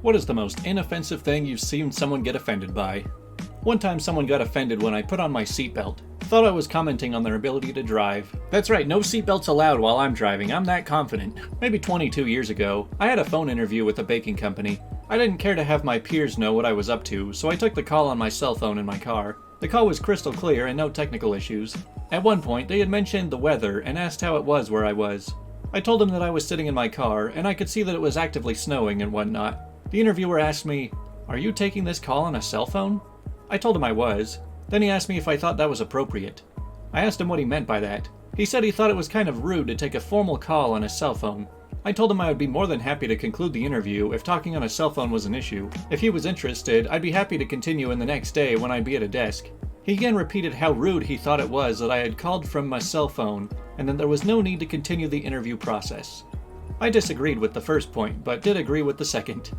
What is the most inoffensive thing you've seen someone get offended by? One time someone got offended when I put on my seatbelt. Thought I was commenting on their ability to drive. That's right, no seatbelts allowed while I'm driving, I'm that confident. Maybe 22 years ago, I had a phone interview with a baking company. I didn't care to have my peers know what I was up to, so I took the call on my cell phone in my car. The call was crystal clear and no technical issues. At one point, they had mentioned the weather and asked how it was where I was. I told them that I was sitting in my car, and I could see that it was actively snowing and whatnot. The interviewer asked me, "Are you taking this call on a cell phone?" I told him I was. Then he asked me if I thought that was appropriate. I asked him what he meant by that. He said he thought it was kind of rude to take a formal call on a cell phone. I told him I would be more than happy to conclude the interview if talking on a cell phone was an issue. If he was interested, I'd be happy to continue in the next day when I'd be at a desk. He again repeated how rude he thought it was that I had called from my cell phone, and that there was no need to continue the interview process. I disagreed with the first point, but did agree with the second.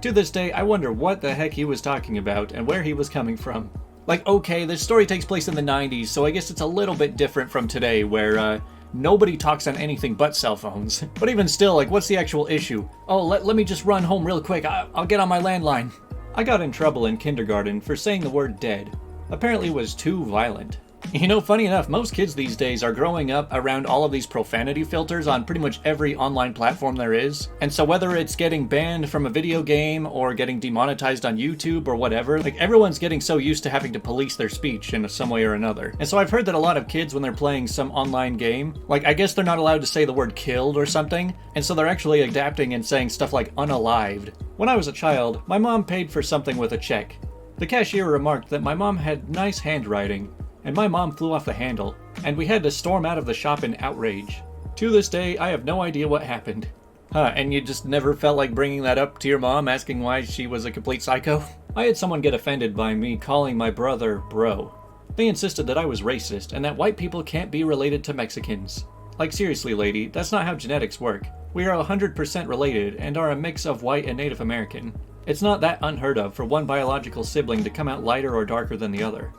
To this day, I wonder what the heck he was talking about and where he was coming from. Like, okay, this story takes place in the 90s, so I guess it's a little bit different from today, where, nobody talks on anything but cell phones. But even still, like, what's the actual issue? Oh, let me just run home real quick, I'll get on my landline. I got in trouble in kindergarten for saying the word dead. Apparently it was too violent. You know, funny enough, most kids these days are growing up around all of these profanity filters on pretty much every online platform there is. And so whether it's getting banned from a video game or getting demonetized on YouTube or whatever, like everyone's getting so used to having to police their speech in some way or another. And so I've heard that a lot of kids, when they're playing some online game, like I guess they're not allowed to say the word killed or something, and so they're actually adapting and saying stuff like unalived. When I was a child, my mom paid for something with a check. The cashier remarked that my mom had nice handwriting, and my mom flew off the handle, and we had to storm out of the shop in outrage. To this day, I have no idea what happened. And you just never felt like bringing that up to your mom, asking why she was a complete psycho? I had someone get offended by me calling my brother bro. They insisted that I was racist, and that white people can't be related to Mexicans. Like seriously, lady, that's not how genetics work. We are 100% related, and are a mix of white and Native American. It's not that unheard of for one biological sibling to come out lighter or darker than the other.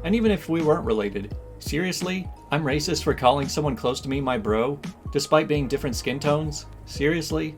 And even if we weren't related, seriously? I'm racist for calling someone close to me my bro, despite being different skin tones? Seriously?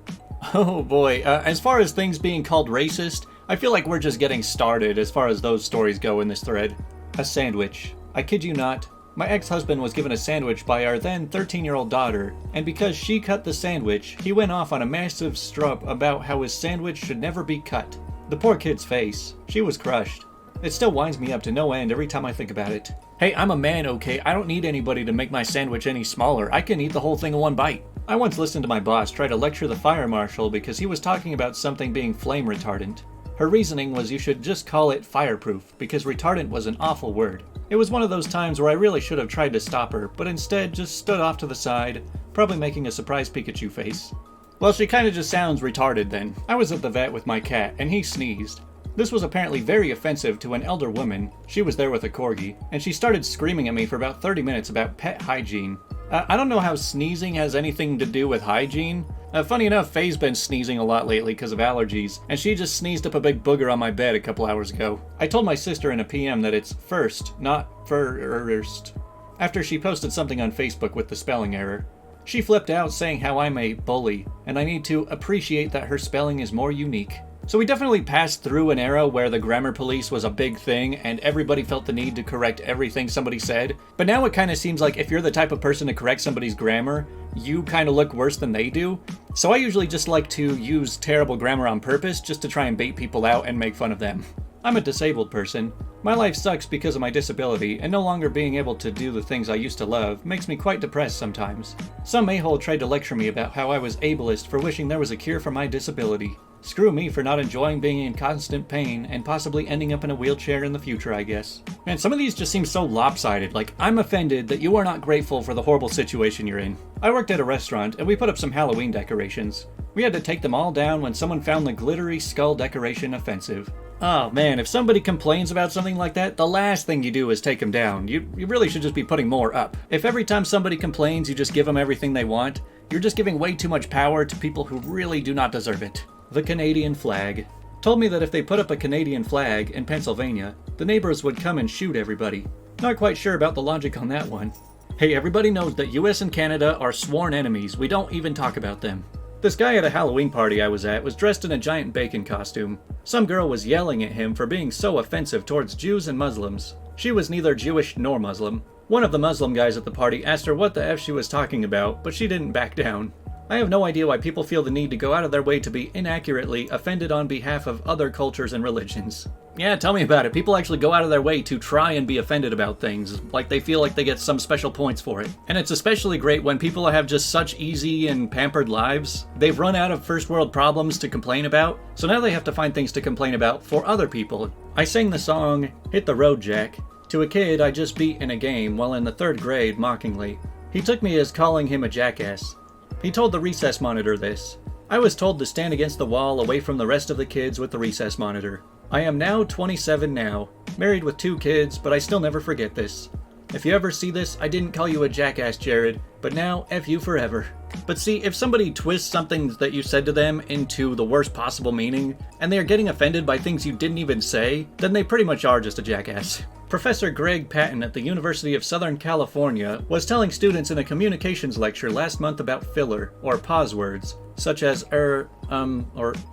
Oh boy, as far as things being called racist, I feel like we're just getting started as far as those stories go in this thread. A sandwich. I kid you not. My ex-husband was given a sandwich by our then 13-year-old daughter, and because she cut the sandwich, he went off on a massive strup about how his sandwich should never be cut. The poor kid's face. She was crushed. It still winds me up to no end every time I think about it. Hey, I'm a man, okay? I don't need anybody to make my sandwich any smaller. I can eat the whole thing in one bite. I once listened to my boss try to lecture the fire marshal because he was talking about something being flame retardant. Her reasoning was you should just call it fireproof, because retardant was an awful word. It was one of those times where I really should have tried to stop her, but instead just stood off to the side, probably making a surprise Pikachu face. Well, she kinda just sounds retarded then. I was at the vet with my cat, and he sneezed. This was apparently very offensive to an elder woman. She was there with a corgi, and she started screaming at me for about 30 minutes about pet hygiene. I don't know how sneezing has anything to do with hygiene. Funny enough, Faye's been sneezing a lot lately because of allergies, and she just sneezed up a big booger on my bed a couple hours ago. I told my sister in a PM that it's first, not first, after she posted something on Facebook with the spelling error. She flipped out saying how I'm a bully, and I need to appreciate that her spelling is more unique. So we definitely passed through an era where the grammar police was a big thing and everybody felt the need to correct everything somebody said. But now it kind of seems like if you're the type of person to correct somebody's grammar, you kind of look worse than they do. So I usually just like to use terrible grammar on purpose just to try and bait people out and make fun of them. I'm a disabled person. My life sucks because of my disability, and no longer being able to do the things I used to love makes me quite depressed sometimes. Some a-hole tried to lecture me about how I was ableist for wishing there was a cure for my disability. Screw me for not enjoying being in constant pain and possibly ending up in a wheelchair in the future, I guess. Man, some of these just seem so lopsided, like I'm offended that you are not grateful for the horrible situation you're in. I worked at a restaurant and we put up some Halloween decorations. We had to take them all down when someone found the glittery skull decoration offensive. Oh man, if somebody complains about something like that, the last thing you do is take them down. You really should just be putting more up. If every time somebody complains you just give them everything they want, you're just giving way too much power to people who really do not deserve it. The Canadian flag. Told me that if they put up a Canadian flag in Pennsylvania, the neighbors would come and shoot everybody. Not quite sure about the logic on that one. Hey, everybody knows that US and Canada are sworn enemies. We don't even talk about them. This guy at a Halloween party I was at was dressed in a giant bacon costume. Some girl was yelling at him for being so offensive towards Jews and Muslims. She was neither Jewish nor Muslim. One of the Muslim guys at the party asked her what the F she was talking about, but she didn't back down. I have no idea why people feel the need to go out of their way to be inaccurately offended on behalf of other cultures and religions. Yeah, tell me about it. People actually go out of their way to try and be offended about things, like they feel like they get some special points for it. And it's especially great when people have just such easy and pampered lives. They've run out of first world problems to complain about, so now they have to find things to complain about for other people. I sang the song, Hit the Road Jack, to a kid I just beat in a game while in the 3rd grade mockingly. He took me as calling him a jackass. He told the recess monitor this. I was told to stand against the wall away from the rest of the kids with the recess monitor. I am now 27 now, married with 2 kids, but I still never forget this. If you ever see this, I didn't call you a jackass, Jared, but now F you forever. But see, if somebody twists something that you said to them into the worst possible meaning, and they are getting offended by things you didn't even say, then they pretty much are just a jackass. Professor Greg Patton at the University of Southern California was telling students in a communications lecture last month about filler, or pause words, such as or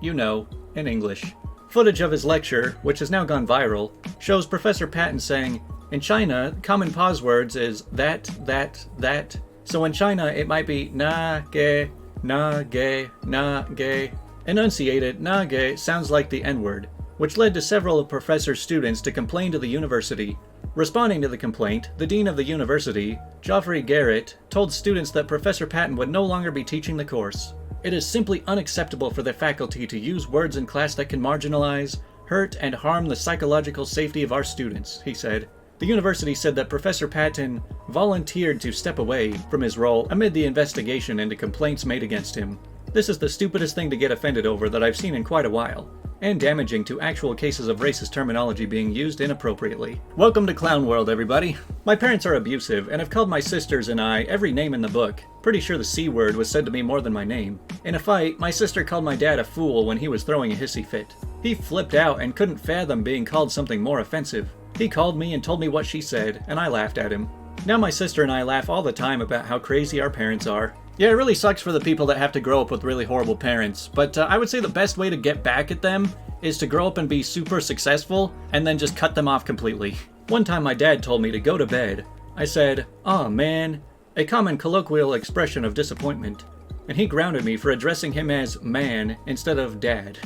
you know, in English. Footage of his lecture, which has now gone viral, shows Professor Patton saying, in China, common pause words is that. So in China, it might be na, ge, na, ge, na, ge. Enunciated, na, ge sounds like the N-word, which led to several of Professor's students to complain to the university. Responding to the complaint, the dean of the university, Geoffrey Garrett, told students that Professor Patton would no longer be teaching the course. It is simply unacceptable for the faculty to use words in class that can marginalize, hurt, and harm the psychological safety of our students, he said. The university said that Professor Patton volunteered to step away from his role amid the investigation into complaints made against him. This is the stupidest thing to get offended over that I've seen in quite a while, and damaging to actual cases of racist terminology being used inappropriately. Welcome to Clown World, everybody. My parents are abusive and have called my sisters and I every name in the book. Pretty sure the C word was said to me more than my name. In a fight, my sister called my dad a fool when he was throwing a hissy fit. He flipped out and couldn't fathom being called something more offensive. He called me and told me what she said, and I laughed at him. Now my sister and I laugh all the time about how crazy our parents are. Yeah, it really sucks for the people that have to grow up with really horrible parents, but I would say the best way to get back at them is to grow up and be super successful, and then just cut them off completely. One time my dad told me to go to bed. I said, "Aw, man," a common colloquial expression of disappointment, and he grounded me for addressing him as man instead of dad.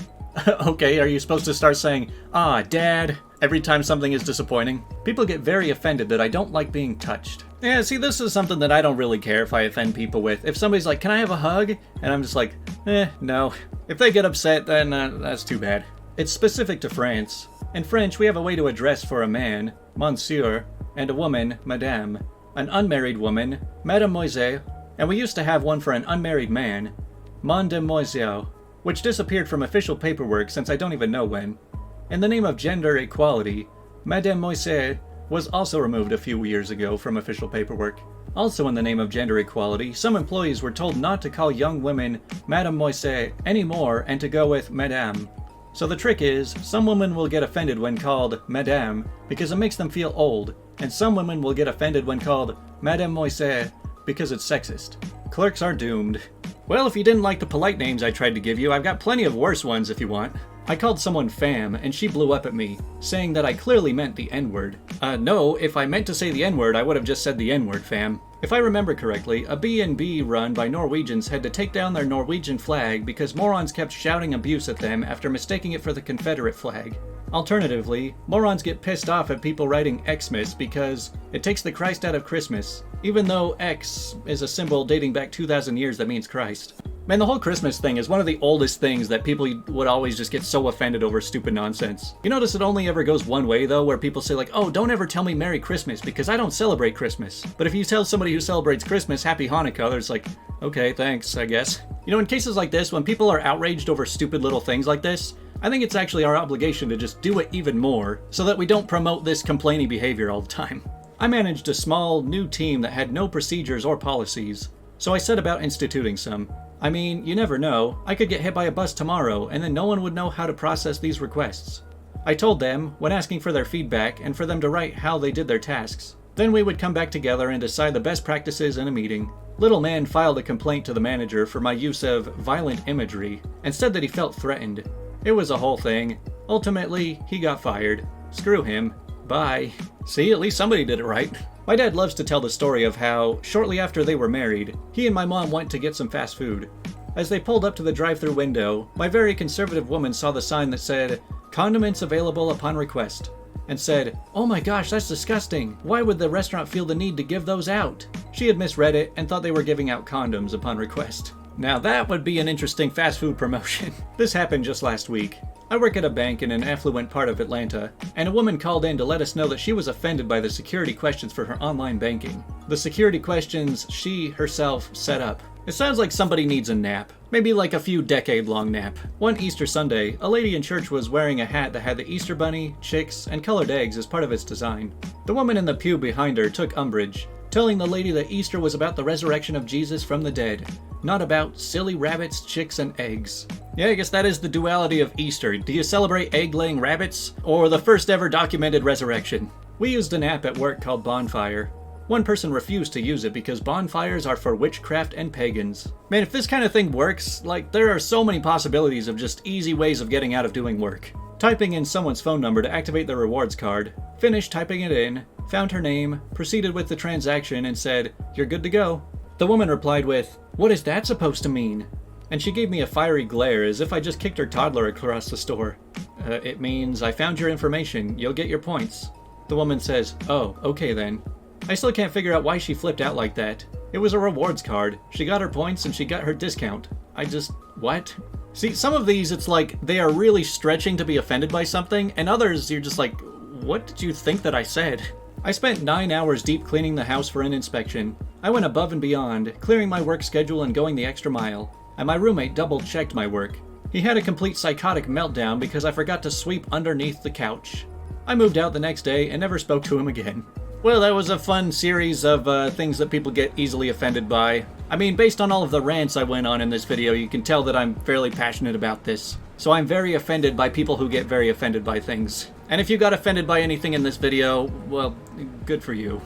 Okay, are you supposed to start saying, "Ah, dad," every time something is disappointing? People get very offended that I don't like being touched. Yeah, see, this is something that I don't really care if I offend people with. If somebody's like, "Can I have a hug?" and I'm just like, no. If they get upset, then that's too bad. It's specific to France. In French, we have a way to address for a man, monsieur, and a woman, madame. An unmarried woman, mademoiselle, and we used to have one for an unmarried man, mademoiselle, which disappeared from official paperwork since I don't even know when. In the name of gender equality, mademoiselle was also removed a few years ago from official paperwork. Also in the name of gender equality, some employees were told not to call young women mademoiselle anymore and to go with madame. So the trick is, some women will get offended when called madame because it makes them feel old, and some women will get offended when called mademoiselle because it's sexist. Clerks are doomed. Well, if you didn't like the polite names I tried to give you, I've got plenty of worse ones if you want. I called someone fam, and she blew up at me, saying that I clearly meant the N-word. No, if I meant to say the N-word, I would have just said the N-word, fam. If I remember correctly, a B&B run by Norwegians had to take down their Norwegian flag because morons kept shouting abuse at them after mistaking it for the Confederate flag. Alternatively, morons get pissed off at people writing Xmas because it takes the Christ out of Christmas, even though X is a symbol dating back 2,000 years that means Christ. Man, the whole Christmas thing is one of the oldest things that people would always just get so offended over stupid nonsense. You notice it only ever goes one way though, where people say like, "Oh, don't ever tell me Merry Christmas because I don't celebrate Christmas." But if you tell somebody who celebrates Christmas Happy Hanukkah, they're just like, "Okay, thanks, I guess." You know, in cases like this, when people are outraged over stupid little things like this, I think it's actually our obligation to just do it even more so that we don't promote this complaining behavior all the time. I managed a small, new team that had no procedures or policies, so I set about instituting some. I mean, you never know. I could get hit by a bus tomorrow, and then no one would know how to process these requests. I told them, when asking for their feedback, and for them to write how they did their tasks. Then we would come back together and decide the best practices in a meeting. Little man filed a complaint to the manager for my use of violent imagery and said that he felt threatened. It was a whole thing. Ultimately, he got fired. Screw him. Bye. See, at least somebody did it right. My dad loves to tell the story of how, shortly after they were married, he and my mom went to get some fast food. As they pulled up to the drive-thru window, my very conservative woman saw the sign that said, "Condiments available upon request," and said, "Oh my gosh, that's disgusting. Why would the restaurant feel the need to give those out?" She had misread it and thought they were giving out condoms upon request. Now that would be an interesting fast food promotion. This happened just last week. I work at a bank in an affluent part of Atlanta, and a woman called in to let us know that she was offended by the security questions for her online banking. The security questions she herself set up. It sounds like somebody needs a nap. Maybe like a few decade-long nap. One Easter Sunday, a lady in church was wearing a hat that had the Easter bunny, chicks, and colored eggs as part of its design. The woman in the pew behind her took umbrage, telling the lady that Easter was about the resurrection of Jesus from the dead, not about silly rabbits, chicks, and eggs. Yeah, I guess that is the duality of Easter. Do you celebrate egg-laying rabbits, or the first ever documented resurrection? We used an app at work called Bonfire. One person refused to use it because bonfires are for witchcraft and pagans. Man, if this kind of thing works, like, there are so many possibilities of just easy ways of getting out of doing work. Typing in someone's phone number to activate their rewards card, finished typing it in, found her name, proceeded with the transaction, and said, "You're good to go." The woman replied with, "What is that supposed to mean?" And she gave me a fiery glare as if I just kicked her toddler across the store. It means I found your information. You'll get your points." The woman says, "Oh, okay then." I still can't figure out why she flipped out like that. It was a rewards card. She got her points and she got her discount. What? See, some of these, it's like they are really stretching to be offended by something, and others, you're just like, what did you think that I said? I spent 9 hours deep cleaning the house for an inspection. I went above and beyond, clearing my work schedule and going the extra mile. And my roommate double-checked my work. He had a complete psychotic meltdown because I forgot to sweep underneath the couch. I moved out the next day and never spoke to him again. Well, that was a fun series of things that people get easily offended by. I mean, based on all of the rants I went on in this video, you can tell that I'm fairly passionate about this. So I'm very offended by people who get very offended by things. And if you got offended by anything in this video, well, good for you.